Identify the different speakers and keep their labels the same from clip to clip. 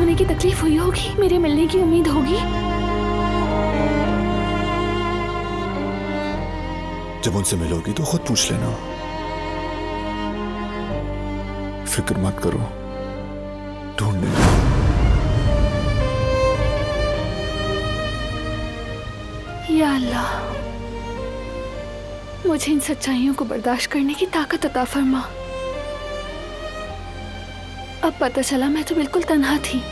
Speaker 1: होने की तकलीफ हुई होगी, मेरे मिलने की उम्मीद होगी।
Speaker 2: जब उनसे मिलोगी तो खुद पूछ लेना। फिक्र मत करो, ढूंढ लेना।
Speaker 1: या अल्लाह, मुझे इन सच्चाइयों को बर्दाश्त करने की ताकत अता फरमा। अब पता चला मैं तो बिल्कुल तन्हा थी।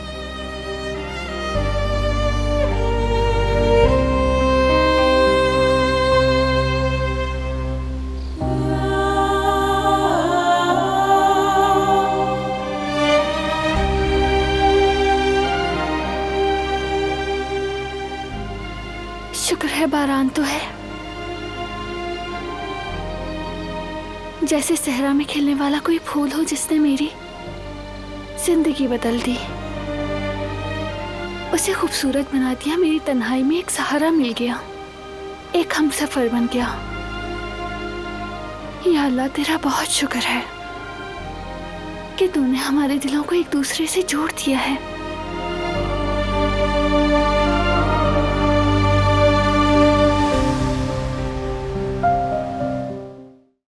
Speaker 1: शुक्र है बारान तो है, जैसे सहरा में खिलने वाला कोई फूल हो जिसने मेरी जिंदगी बदल दी, उसे खूबसूरत बना दिया। मेरी तन्हाई में एक सहारा मिल गया, एक हमसफर बन गया। या अल्लाह, तेरा बहुत शुक्र है कि तूने हमारे दिलों को एक दूसरे से जोड़ दिया है।